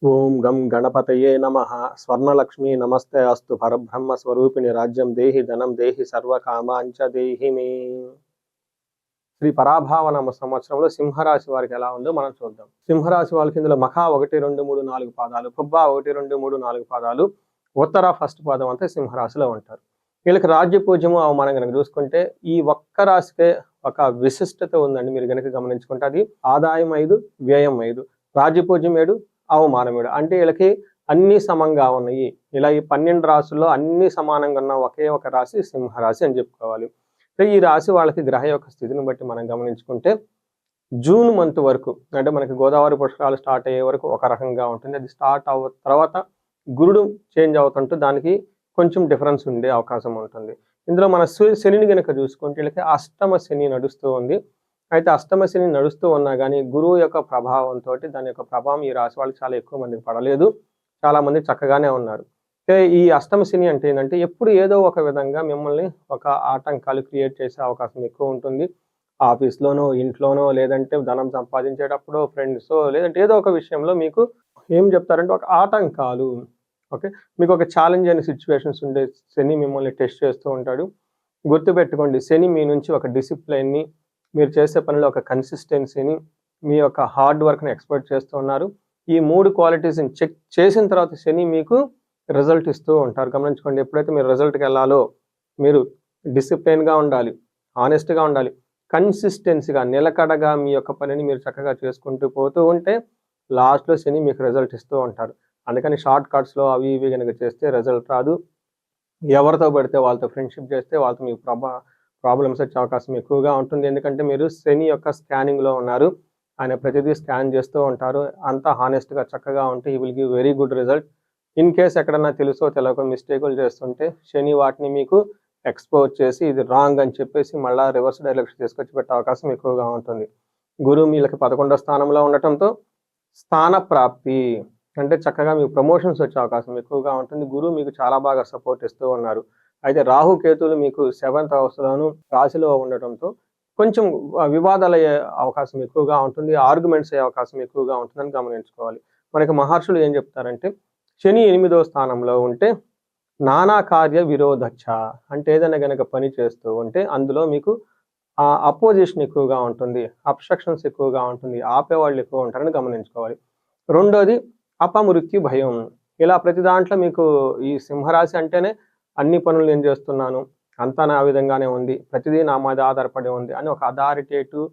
ఓం గం గణపతయే నమః. స్వర్ణలక్ష్మీ నమస్తే అస్తు. పరబ్రహ్మ స్వరూపిణి రాజ్యం దేహి ధనం దేహి సర్వకామాంచ దేహి మే. శ్రీ పరాభావనామ సంవత్సరంలో సింహరాశి వారికి ఎలా ఉందో మనం చూద్దాం. సింహరాశి వాళ్ళకి ఇందులో మఖా 1, 2, 3, 4 పాదాలు, పుబ్బా 1, 2, 3, 4 పాదాలు, ఉత్తర ఫస్ట్ పాదం అంతా సింహరాశిలో ఉంటారు. వీళ్ళకి రాజ్య పూజ్యము అవమానం కనుక చూసుకుంటే ఈ ఒక్క రాశికే ఒక విశిష్టత ఉందండి. మీరు కనుక గమనించుకుంటే అది ఆదాయం 5, వ్యయం 5, రాజ్యపూజ్యం 7, అవమానం 7. అంటే వీళ్ళకి అన్ని సమంగా ఉన్నాయి. ఇలా ఈ 12 రాశుల్లో అన్ని సమానంగా ఉన్న ఒకే ఒక రాశి సింహరాశి అని చెప్పుకోవాలి. ఈ రాశి వాళ్ళకి గ్రహ యొక్క స్థితిని బట్టి మనం గమనించుకుంటే జూన్ మంత్ వరకు, అంటే మనకి గోదావరి పుష్కరాలు స్టార్ట్ అయ్యే వరకు ఒక రకంగా ఉంటుంది. అది స్టార్ట్ తర్వాత గురుడు చేంజ్ అవుతుంటూ దానికి కొంచెం డిఫరెన్స్ ఉండే అవకాశం ఉంటుంది. ఇందులో మన శనిని కనుక చూసుకుంటే వీళ్ళకి అష్టమ శని నడుస్తూ ఉంది. అయితే అష్టమ శని నడుస్తూ ఉన్నా కానీ గురువు యొక్క ప్రభావంతో దాని యొక్క ప్రభావం ఈ రాశి వాళ్ళకి చాలా ఎక్కువ మందికి పడలేదు. చాలా మంది చక్కగానే ఉన్నారు. ఈ అష్టమ శని అంటే ఏంటంటే ఎప్పుడు ఏదో ఒక విధంగా మిమ్మల్ని ఒక ఆటంకాలు క్రియేట్ చేసే అవకాశం ఎక్కువ ఉంటుంది. ఆఫీస్లోనో, ఇంట్లోనో, లేదంటే ధనం సంపాదించేటప్పుడు ఫ్రెండ్స్, లేదంటే ఏదో ఒక విషయంలో మీకు ఏం చెప్తారంటే ఒక ఆటంకాలు. ఓకే, మీకు ఒక ఛాలెంజ్ అయిన సిచ్యువేషన్స్ ఉండే శని మిమ్మల్ని టెస్ట్ చేస్తూ ఉంటాడు. గుర్తుపెట్టుకోండి, శని మీ నుంచి ఒక డిసిప్లైన్ని, మీరు చేసే పనిలో ఒక కన్సిస్టెన్సీని, మీ యొక్క హార్డ్ వర్క్ని ఎక్స్పెక్ట్ చేస్తూ ఉన్నారు. ఈ 3 క్వాలిటీస్ని చెక్ చేసిన తర్వాత శని మీకు రిజల్ట్ ఇస్తూ ఉంటారు. గమనించుకోండి, ఎప్పుడైతే మీరు రిజల్ట్కి వెళ్ళాలో మీరు డిసిప్లైన్గా ఉండాలి, ఆనెస్ట్గా ఉండాలి, కన్సిస్టెన్సీగా నిలకడగా మీ యొక్క పనిని మీరు చక్కగా చేసుకుంటూ పోతూ ఉంటే లాస్ట్లో శని మీకు రిజల్ట్ ఇస్తూ ఉంటారు. అందుకని షార్ట్ కట్స్లో అవి ఇవి కనుక చేస్తే రిజల్ట్ రాదు. ఎవరితో పడితే వాళ్ళతో ఫ్రెండ్షిప్ చేస్తే వాళ్ళతో మీకు ప్రాబ్లమ్స్ వచ్చే అవకాశం ఎక్కువగా ఉంటుంది. ఎందుకంటే మీరు శని యొక్క స్కానింగ్లో ఉన్నారు. ఆయన ప్రతిదీ స్కాన్ చేస్తూ ఉంటారు. అంతా హానెస్ట్గా చక్కగా ఉంటే ఈ will give very good result. In case ఎక్కడన్నా తెలుసో తెలియక మిస్టేకులు చేస్తుంటే శని వాటిని మీకు ఎక్స్పోజ్ చేసి ఇది రాంగ్ అని చెప్పేసి మళ్ళీ రివర్స్ డైరెక్షన్ తీసుకొచ్చి పెట్టే అవకాశం ఎక్కువగా ఉంటుంది. గురువు వీళ్ళకి 11వ స్థానంలో ఉండటంతో స్థాన ప్రాప్తి, అంటే చక్కగా మీకు ప్రమోషన్స్ వచ్చే అవకాశం ఎక్కువగా ఉంటుంది. గురువు మీకు చాలా బాగా సపోర్ట్ ఇస్తూ ఉన్నారు. అయితే రాహు కేతులు మీకు 7th హౌస్లోను రాశిలో ఉండటంతో కొంచెం వివాదాలు అయ్యే అవకాశం ఎక్కువగా ఉంటుంది. ఆర్గ్యుమెంట్స్ అయ్యే అవకాశం ఎక్కువగా ఉంటుందని గమనించుకోవాలి. మనకి మహర్షులు ఏం చెప్తారంటే శని 8వ స్థానంలో ఉంటే నానా కార్య విరోధచ్చ, అంటే ఏదైనా కనుక పని చేస్తూ ఉంటే అందులో మీకు అపోజిషన్ ఎక్కువగా ఉంటుంది, అబ్స్ట్రక్షన్స్ ఎక్కువగా ఉంటుంది, ఆపేవాళ్ళు ఎక్కువ ఉంటారని గమనించుకోవాలి. రెండోది అపమృత్యు భయం. ఇలా ప్రతి దాంట్లో మీకు ఈ సింహరాశి అంటేనే అన్ని పనులు నేను చేస్తున్నాను, అంతా నా విధంగానే ఉంది, ప్రతిదీ నా మీద ఆధారపడి ఉంది అని ఒక అథారిటేటివ్,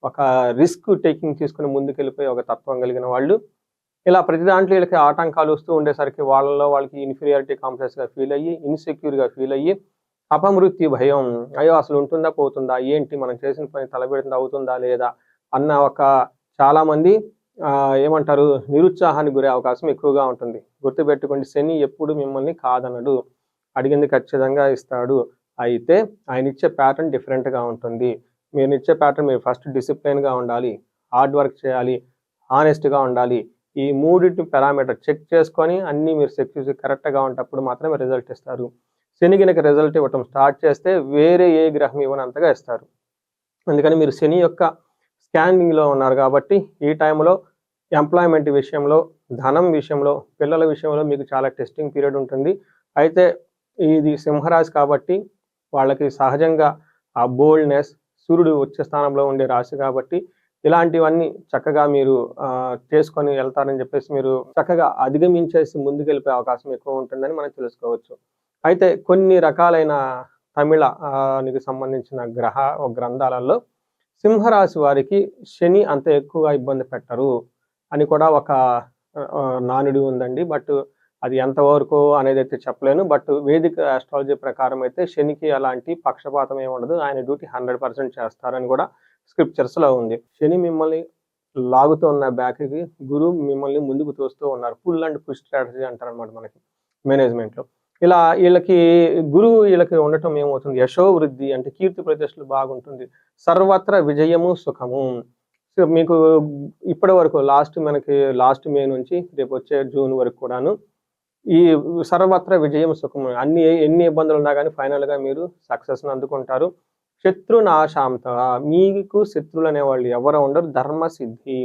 ఒక రిస్క్ టేకింగ్ తీసుకుని ముందుకెళ్ళిపోయి ఒక తత్వం కలిగిన వాళ్ళు ఇలా ప్రతి దాంట్లో వీళ్ళకి ఆటంకాలు వస్తూ ఉండేసరికి వాళ్ళకి ఇన్ఫీరియారిటీ కాంప్లెక్స్గా ఫీల్ అయ్యి, ఇన్సెక్యూర్గా ఫీల్ అయ్యి, అపమృత్యు భయం, అయ్యో అసలు ఉంటుందా పోతుందా, ఏంటి మనం చేసిన పని తలబెడుతుందా అవుతుందా లేదా అన్న ఒక చాలామంది ఏమంటారు నిరుత్సాహానికి గురే అవకాశం ఎక్కువగా ఉంటుంది. గుర్తుపెట్టుకోండి, శని ఎప్పుడు మిమ్మల్ని కాదనడు, అడిగింది ఖచ్చితంగా ఇస్తాడు. అయితే ఆయన ఇచ్చే ప్యాటర్న్ డిఫరెంట్గా ఉంటుంది. మీరు ఇచ్చే ప్యాటర్న్ మీరు ఫస్ట్ డిసిప్లైన్గా ఉండాలి, హార్డ్ వర్క్ చేయాలి, హానెస్ట్గా ఉండాలి. ఈ 3 పారామీటర్ చెక్ చేసుకొని అన్నీ మీరు సెక్యూర్ కరెక్ట్గా ఉన్నప్పుడు మాత్రమే రిజల్ట్ ఇస్తారు. శని కనుక రిజల్ట్ ఇవ్వటం స్టార్ట్ చేస్తే వేరే ఏ గ్రహం ఇవ్వనంతగా ఇస్తారు. అందుకని మీరు శని యొక్క స్కానింగ్లో ఉన్నారు కాబట్టి ఈ టైంలో ఎంప్లాయ్మెంట్ విషయంలో, ధనం విషయంలో, పిల్లల విషయంలో మీకు చాలా టెస్టింగ్ పీరియడ్ ఉంటుంది. అయితే ఇది సింహరాశి కాబట్టి వాళ్ళకి సహజంగా ఆ బోల్డ్నెస్, సూర్యుడు వచ్చే స్థానంలో ఉండే రాశి కాబట్టి ఇలాంటివన్నీ చక్కగా మీరు చేసుకొని వెళ్తారని చెప్పేసి మీరు చక్కగా అధిగమించేసి ముందుకెళ్ళిపోయే అవకాశం ఎక్కువ ఉంటుందని మనం తెలుసుకోవచ్చు. అయితే కొన్ని రకాలైన తమిళానికి సంబంధించిన గ్రంథాలలో సింహరాశి వారికి శని అంత ఎక్కువగా ఇబ్బంది పెట్టరు అని కూడా ఒక నానుడి ఉందండి. బట్ అది ఎంతవరకు అనేది అయితే చెప్పలేను. బట్ వేదిక ఆస్ట్రాలజీ ప్రకారం అయితే శనికి అలాంటి పక్షపాతం ఏమి ఉండదు, ఆయన డ్యూటీ 100% చేస్తారని కూడా స్క్రిప్చర్స్లో ఉంది. శని మిమ్మల్ని లాగుతూ ఉన్న బ్యాక్కి, గురువు మిమ్మల్ని ముందుకు తోస్తూ ఉన్నారు. పుల్ అండ్ పుష్ స్ట్రాటజీ అంటారు అనమాట మనకి మేనేజ్మెంట్లో. ఇలా వీళ్ళకి ఉండటం ఏమవుతుంది, యశో వృద్ధి, అంటే కీర్తి ప్రతిష్టలు బాగుంటుంది, సర్వత్ర విజయము సుఖము. సో మీకు ఇప్పటి వరకు లాస్ట్ మే నుంచి రేపు వచ్చే జూన్ వరకు కూడాను ఈ సర్వత్ర విజయం సుఖము, ఎన్ని ఇబ్బందులు ఉన్నా కానీ ఫైనల్గా మీరు సక్సెస్ని అందుకుంటారు. శత్రునాశాంత, మీకు శత్రువులు అనేవాళ్ళు ఎవరు ఉండరు. ధర్మసిద్ధి,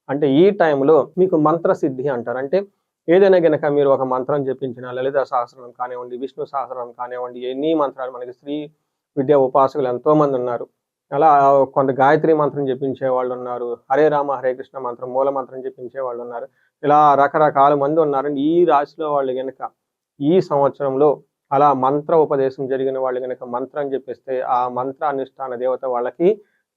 అంటే ఈ టైంలో మీకు మంత్రసిద్ధి అంటారు. అంటే ఏదైనా గనక మీరు ఒక మంత్రం జపించిన లలిత సహస్రనామం కానివ్వండి, విష్ణు సహస్రనామం కానివ్వండి, ఎన్ని మంత్రాలు మనకి శ్రీ విద్యా ఉపాసకులు ఎంతోమంది ఉన్నారు. అలా కొంత గాయత్రి మంత్రం జపించే వాళ్ళున్నారు. హరే రామ, హరే కృష్ణ మంత్రం, మూల మంత్రం జపించే వాళ్ళున్నారు. ఇలా రకరకాల మంది ఉన్నారండి. ఈ రాశిలో వాళ్ళు గనక ఈ సంవత్సరంలో అలా మంత్ర ఉపదేశం జరిగిన వాళ్ళు గనక మంత్రం జపిస్తే, ఆ మంత్ర అనుష్ఠాన దేవత వాళ్ళకి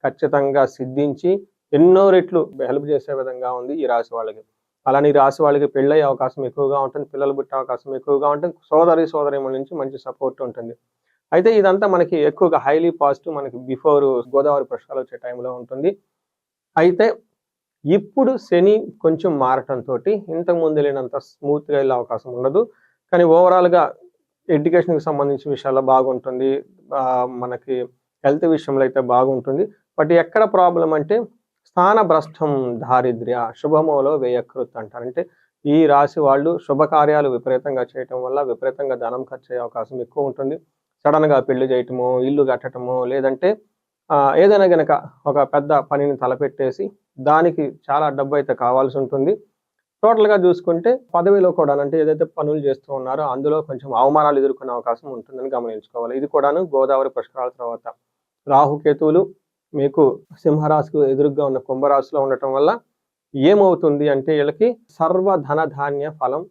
ఖచ్చితంగా సిద్ధించి ఎన్నో రెట్లు హెల్ప్ చేసే విధంగా ఉంది ఈ రాశి వాళ్ళకి. అలానే ఈ రాశి వాళ్ళకి పెళ్ళయ్యే అవకాశం ఎక్కువగా ఉంటుంది. పిల్లలు పుట్టే అవకాశం ఎక్కువగా ఉంటుంది. సోదరీమణుల నుంచి మంచి సపోర్ట్ ఉంటుంది. అయితే ఇదంతా మనకి ఎక్కువగా హైలీ పాజిటివ్ మనకి బిఫోర్ గోదావరి పుష్కరాలు వచ్చే టైంలో ఉంటుంది. అయితే ఇప్పుడు శని కొంచెం మారటంతోటి ఇంతకు ముందు లేనంత స్మూత్‌గా వెళ్ళే అవకాశం ఉండదు. కానీ ఓవరాల్‌గా ఎడ్యుకేషన్‌కి సంబంధించిన విషయాల్లో బాగుంటుంది. మనకి హెల్త్ విషయంలో అయితే బాగుంటుంది. బట్ ఎక్కడ ప్రాబ్లమ్ అంటే స్థానభ్రష్టం దారిద్ర్య శుభమోలో వ్యయకృత్ అంటారు. అంటే ఈ రాశి వాళ్ళు శుభకార్యాలు విపరీతంగా చేయటం వల్ల విపరీతంగా ధనం ఖర్చయ్యే అవకాశం ఎక్కువ ఉంటుంది. సడన్‌గా పెళ్లి చేయటమో, ఇల్లు కట్టటమో, లేదంటే ఏదైనా గనక ఒక పెద్ద పనిని తలపెట్టేసి దానికి చాలా డబ్బైతే కావాల్సి ఉంటుంది. టోటల్‌గా చూసుకుంటే పదవిలో కూడాను అంటే ఏదైతే పనులు చేస్తూ ఉన్నారో అందులో కొంచెం అవమానాలు ఎదుర్కొనే అవకాశం ఉంటుందని గమనించుకోవాలి. ఇది కూడాను గోదావరి పుష్కరాల తర్వాత. రాహుకేతువులు మీకు సింహరాశికి ఎదురుగ్గా ఉన్న కుంభరాశిలో ఉండటం వల్ల ఏమవుతుంది అంటే వీళ్ళకి సర్వ ధన ధాన్య ఫలం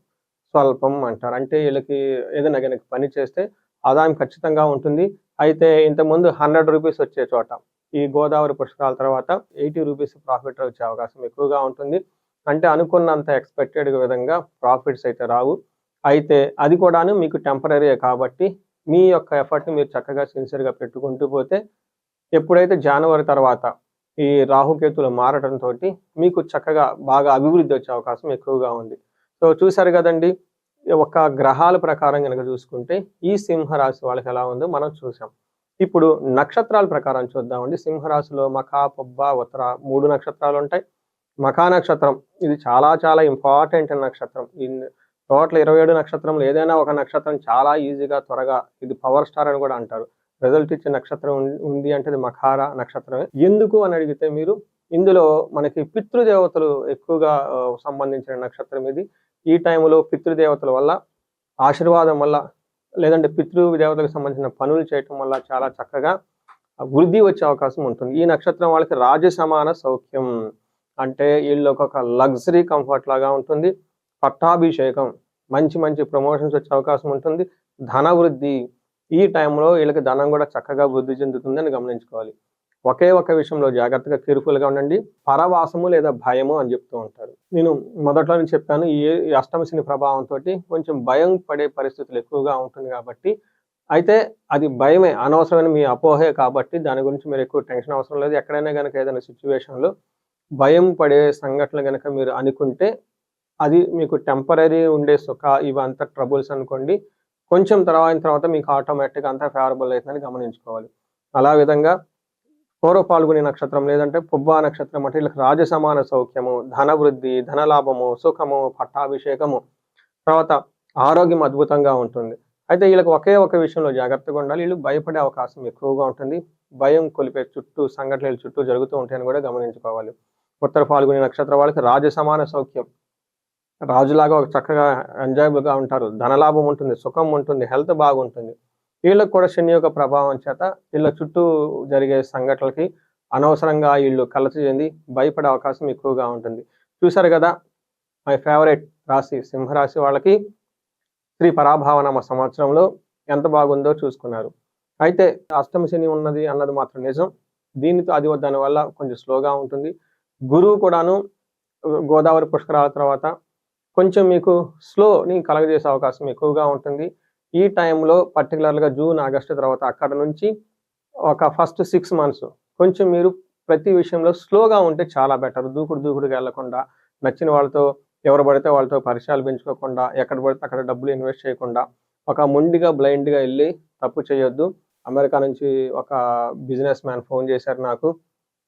స్వల్పం అంటారు. అంటే వీళ్ళకి ఏదైనా గనక పని చేస్తే ఆదాయం ఖచ్చితంగా ఉంటుంది. అయితే ఇంతకుముందు రూ. 100 వచ్చే చోట ఈ గోదావరి పుష్కరాల తర్వాత రూ. 80 ప్రాఫిట్ వచ్చే అవకాశం ఎక్కువగా ఉంటుంది. అంటే అనుకున్నంత ఎక్స్‌పెక్టెడ్ విధంగా ప్రాఫిట్స్ అయితే రావు. అయితే అది కూడాను మీకు టెంపరరీయే కాబట్టి మీ యొక్క ఎఫర్ట్‌ని మీరు చక్కగా సిన్సియర్‌గా పెట్టుకుంటూ పోతే ఎప్పుడైతే జనవరి తర్వాత ఈ రాహుకేతువులు మారటంతోటి మీకు చక్కగా బాగా అభివృద్ధి వచ్చే అవకాశం ఎక్కువగా ఉంది. సో చూసారు గదండీ! ఒక గ్రహాల ప్రకారం గనక చూసుకుంటే ఈ సింహరాశి వాళ్ళకి ఎలా ఉందో మనం చూసాం. ఇప్పుడు నక్షత్రాల ప్రకారం చూద్దామండి. సింహరాశిలో మఖ, పుబ్బ, ఉత్తర 3 నక్షత్రాలుంటాయి. మఖా నక్షత్రం ఇది చాలా చాలా ఇంపార్టెంట్ నక్షత్రం. టోటల్ 27 నక్షత్రంలో ఏదైనా ఒక నక్షత్రం చాలా ఈజీగా త్వరగా ఇది పవర్ స్టార్ అని కూడా అంటారు. రిజల్ట్ ఇచ్చే నక్షత్రం ఉంది అంటే అది మఖార నక్షత్రమే. ఎందుకు అని అడిగితే మీరు ఇందులో మనకి పితృదేవతలు ఎక్కువగా సంబంధించిన నక్షత్రం ఇది. ఈ టైంలో పితృదేవతల వల్ల ఆశీర్వాదం వల్ల లేదంటే పితృదేవతలకు సంబంధించిన పనులు చేయటం వల్ల చాలా చక్కగా వృద్ధి వచ్చే అవకాశం ఉంటుంది. ఈ నక్షత్రం వాళ్ళకి రాజసమాన సౌఖ్యం అంటే వీళ్ళకి ఒక లగ్జరీ కంఫర్ట్ లాగా ఉంటుంది. పట్టాభిషేకం మంచి మంచి ప్రమోషన్స్ వచ్చే అవకాశం ఉంటుంది. ధన వృద్ధి ఈ టైంలో వీళ్ళకి ధనం కూడా చక్కగా వృద్ధి చెందుతుందని గమనించుకోవాలి. ఒకే ఒక విషయంలో జాగ్రత్తగా కేర్‌ఫుల్‌గా ఉండండి. పరవాసము లేదా భయము అని చెప్తూ ఉంటారు. నేను మొదట్లోనే చెప్పాను ఈ అష్టమ శని ప్రభావంతోటి కొంచెం భయం పడే పరిస్థితులు ఎక్కువగా ఉంటుంది కాబట్టి అయితే అది భయమే అనవసరమైన మీ అపోహే కాబట్టి దాని గురించి మీరు ఎక్కువ టెన్షన్ అవసరం లేదు. ఎక్కడైనా గనక ఏదైనా సిట్యుయేషన్‌లో భయం పడే సంఘటనలు గనక మీరు అనుకుంటే అది మీకు టెంపరరీ ఉండే ఇవంతా ట్రబుల్స్ అనుకోండి. కొంచెం తర్వాత మీకు ఆటోమేటిక్‌గా అంతా ఫేవరబుల్ అవుతుందని గమనించుకోవాలి. అలా విధంగా పూర్వ పాల్గొనే నక్షత్రం లేదంటే పుబ్బా నక్షత్రం అంటే వీళ్ళకి రాజసమాన సౌఖ్యము, ధన వృద్ధి, ధనలాభము, సుఖము, పట్టాభిషేకము, తర్వాత ఆరోగ్యం అద్భుతంగా ఉంటుంది. అయితే వీళ్ళకి ఒకే ఒక విషయంలో జాగ్రత్తగా ఉండాలి. వీళ్ళు భయపడే అవకాశం ఎక్కువగా ఉంటుంది. భయం కొలిపే సంఘటనలు చుట్టూ జరుగుతూ ఉంటాయని కూడా గమనించుకోవాలి. ఉత్తర పాల్గొనే నక్షత్రం వాళ్ళకి రాజసమాన సౌఖ్యం. రాజులాగా ఒక చక్కగా ఎంజాయబుల్‌గా ఉంటారు. ధనలాభం ఉంటుంది, సుఖం ఉంటుంది, హెల్త్ బాగుంటుంది. వీళ్ళకి కూడా శని యొక్క ప్రభావం చేత వీళ్ళ చుట్టూ జరిగే సంఘటనలకి అనవసరంగా వీళ్ళు కలత చెంది భయపడే అవకాశం ఎక్కువగా ఉంటుంది. చూసారు కదా! మై ఫేవరెట్ రాశి సింహరాశి వాళ్ళకి శ్రీ పరాభావనామ సంవత్సరంలో ఎంత బాగుందో చూసుకున్నారు. అయితే అష్టమ శని ఉన్నది అన్నది మాత్రం నిజం. దీనితో దానివల్ల కొంచెం స్లోగా ఉంటుంది. గురువు కూడాను గోదావరి పుష్కరాల తర్వాత కొంచెం మీకు స్లోని కలగజేసే అవకాశం ఎక్కువగా ఉంటుంది. ఈ టైంలో పర్టిక్యులర్‌గా జూన్, ఆగస్టు తర్వాత అక్కడ నుంచి ఒక ఫస్ట్ 6 మంత్స్ కొంచెం మీరు ప్రతి విషయంలో స్లోగా ఉంటే చాలా బెటర్. దూకుడుగా ఎళ్ళకుండా, నచ్చిన వాళ్ళతో ఎవరు పడితే వాళ్ళతో పరిచయాలు పెంచుకోకుండా, ఎక్కడ పడితే అక్కడ డబ్బులు ఇన్వెస్ట్ చేయకుండా, ఒక మొండిగా, బ్లైండ్‌గా ఎళ్లి తప్పు చేయొద్దు. అమెరికా నుంచి ఒక బిజినెస్ మ్యాన్ ఫోన్ చేశారు నాకు.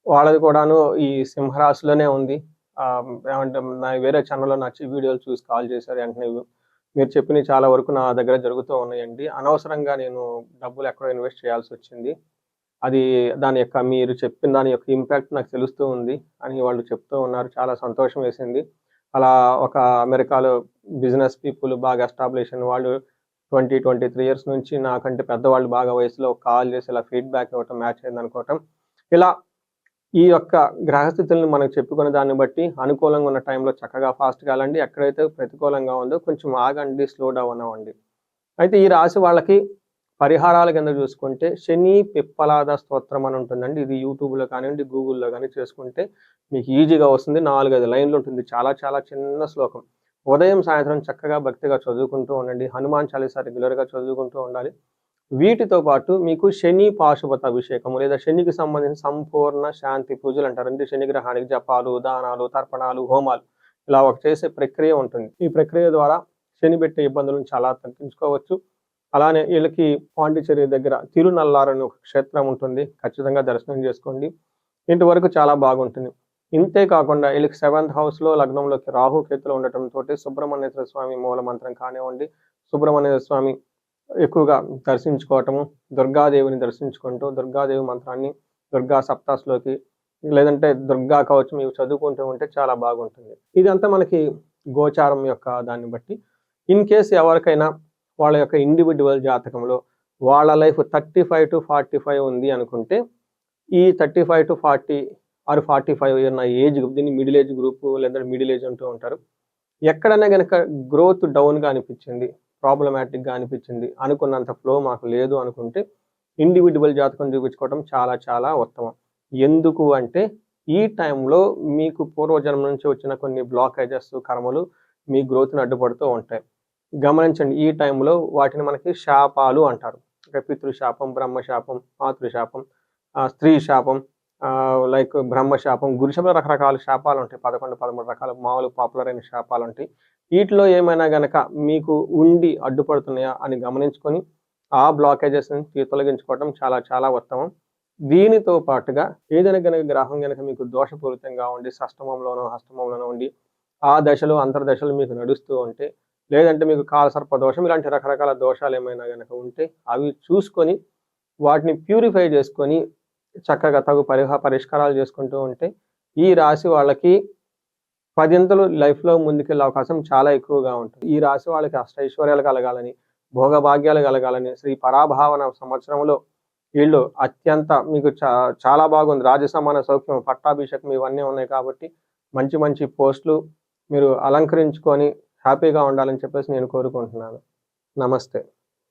వాళ్ళది కూడాను ఈ సింహరాశిలోనే ఉంది. ఏమంటే వేరే ఛానెల్‌లో నా వీడియోలు చూసి కాల్ చేశారు. వెంటనే మీరు చెప్పినవి చాలా వరకు నా దగ్గర జరుగుతూ ఉన్నాయండి. అనవసరంగా నేను డబ్బులు ఎక్కడో ఇన్వెస్ట్ చేయాల్సొచ్చింది. అది మీరు చెప్పిన దాని యొక్క ఇంపాక్ట్ నాకు తెలుస్తూ ఉంది అని వాళ్ళు చెప్తూ ఉన్నారు. చాలా సంతోషం వేసింది. అలా ఒక అమెరికాలో బిజినెస్ పీపుల్ బాగా ఎస్టాబ్లిష్ అయిన వాళ్ళు 23 ఇయర్స్ నుంచి నాకంటే పెద్దవాళ్ళు బాగా వయసులో కాల్ చేసి ఇలా ఫీడ్‌బ్యాక్ ఇవ్వటం, మ్యాచ్ అయిందనుకోవటం. ఇలా ఈ యొక్క గ్రహస్థితులను మనం చెప్పుకునే దాన్ని బట్టి అనుకూలంగా ఉన్న టైంలో చక్కగా ఫాస్ట్‌గా వెళ్ళండి. ఎక్కడైతే ప్రతికూలంగా ఉందో కొంచెం ఆగండి, స్లో డౌన్ అవ్వండి. అయితే ఈ రాశి వాళ్ళకి పరిహారాల కింద చూసుకుంటే శని పిప్పలాద స్తోత్రం అని ఉంటుందండి. ఇది యూట్యూబ్‌లో కానివ్వండి, గూగుల్‌లో గాని చేసుకుంటే మీకు ఈజీగా వస్తుంది. 4, 5 లైన్‌లు ఉంటుంది. చాలా చాలా చిన్న శ్లోకం. ఉదయం, సాయంత్రం చక్కగా భక్తిగా చదువుకుంటూ ఉండండి. హనుమాన్ చాలీసా రెగ్యులర్‌గా చదువుకుంటూ ఉండాలి. వీటితో పాటు మీకు శని పాశుపత అభిషేకము లేదా శనికి సంబంధించిన సంపూర్ణ శాంతి పూజలు అంటారు. అంటే శని గ్రహానికి జపాలు, దానాలు, తర్పణాలు, హోమాలు ఇలా ఒక చేసే ప్రక్రియ ఉంటుంది. ఈ ప్రక్రియ ద్వారా శని పెట్టే ఇబ్బందులను చాలా తగ్గించుకోవచ్చు. అలానే వీళ్ళకి పాండిచ్చేరి దగ్గర తిరునల్లారు అని ఒక క్షేత్రం ఉంటుంది. ఖచ్చితంగా దర్శనం చేసుకోండి. ఇంతవరకు చాలా బాగుంటుంది. ఇంతే కాకుండా వీళ్ళకి 7th హౌస్‌లో లగ్నంలోకి రాహు, కేతులు ఉండటంతోటి సుబ్రహ్మణ్యేశ్వర స్వామి మూల మంత్రం కానివ్వండి, సుబ్రహ్మణ్యేశ్వర స్వామి ఎక్కువగా దర్శించుకోవటము, దుర్గాదేవిని దర్శించుకుంటూ దుర్గాదేవి మంత్రాన్ని దుర్గా సప్తాస్లోకి లేదంటే దుర్గా కవచం ఇవి చదువుకుంటూ ఉంటే చాలా బాగుంటుంది. ఇదంతా మనకి గోచారం యొక్క దాన్ని బట్టి. ఇన్ కేస్ ఎవరికైనా వాళ్ళ యొక్క ఇండివిడ్యువల్ జాతకంలో వాళ్ళ లైఫ్ 35-45 ఉంది అనుకుంటే, ఈ 35-40 ఆర్ 45 ఉన్న ఏజ్ దీన్ని మిడిల్ ఏజ్ గ్రూప్ లేదా మిడిల్ ఏజ్ అంటూ ఉంటారు. ఎక్కడైనా గనక గ్రోత్ డౌన్‌గా అనిపించింది, ప్రాబ్లమాటిక్‌గా అనిపించింది, అనుకున్నంత ఫ్లో మాకు లేదు అనుకుంటే, ఇండివిడ్యువల్ జాతకం చూపించుకోవడం చాలా చాలా ఉత్తమం. ఎందుకు అంటే, ఈ టైంలో మీకు పూర్వజన్మ నుంచి వచ్చిన కొన్ని బ్లాకేజెస్, కర్మలు మీ గ్రోత్‌ని అడ్డుపడుతూ ఉంటాయి. గమనించండి, ఈ టైంలో వాటిని మనకి శాపాలు అంటారు. పితృశాపం, బ్రహ్మశాపం, మాతృశాపం, స్త్రీ శాపం, లైక్ బ్రహ్మశాపం, గురుశాపం, రకరకాల శాపాలు ఉంటాయి. 11, 13 రకాల మామూలు పాపులర్ అయిన శాపాలు ఉంటాయి. వీటిలో ఏమైనా గనక మీకు ఉండి అడ్డుపడుతున్నాయా అని గమనించుకొని ఆ బ్లాకేజెస్‌ని తొలగించుకోవడం చాలా చాలా ఉత్తమం. దీనితో పాటుగా ఏదైనా గనక గ్రహం గనక మీకు దోషపూరితంగా ఉండి షష్టమంలోనో, అష్టమంలోనో ఉండి ఆ దశలు, అంతర్దశలు మీకు నడుస్తూ ఉంటే, లేదంటే మీకు కాలసర్ప దోషం ఇలాంటి రకరకాల దోషాలు ఏమైనా గనక ఉంటే అవి చూసుకొని వాటిని ప్యూరిఫై చేసుకొని చక్కగా తగు పరిష్కారాలు చేసుకుంటూ ఉంటే ఈ రాశి వాళ్ళకి 10 లైఫ్‌లో ముందుకెళ్ళే అవకాశం చాలా ఎక్కువగా ఉంటుంది. ఈ రాశి వాళ్ళకి అష్టైశ్వర్యాలు కలగాలని, భోగభాగ్యాలు కలగాలని శ్రీ పరాభావన సంవత్సరంలో వీళ్ళు అత్యంత మీకు చాలా బాగుంది. రాజసమాన సౌఖ్యం, పట్టాభిషేకం ఇవన్నీ ఉన్నాయి కాబట్టి మంచి మంచి పోస్టులు మీరు అలంకరించుకొని హ్యాపీగా ఉండాలని చెప్పేసి నేను కోరుకుంటున్నాను. నమస్తే.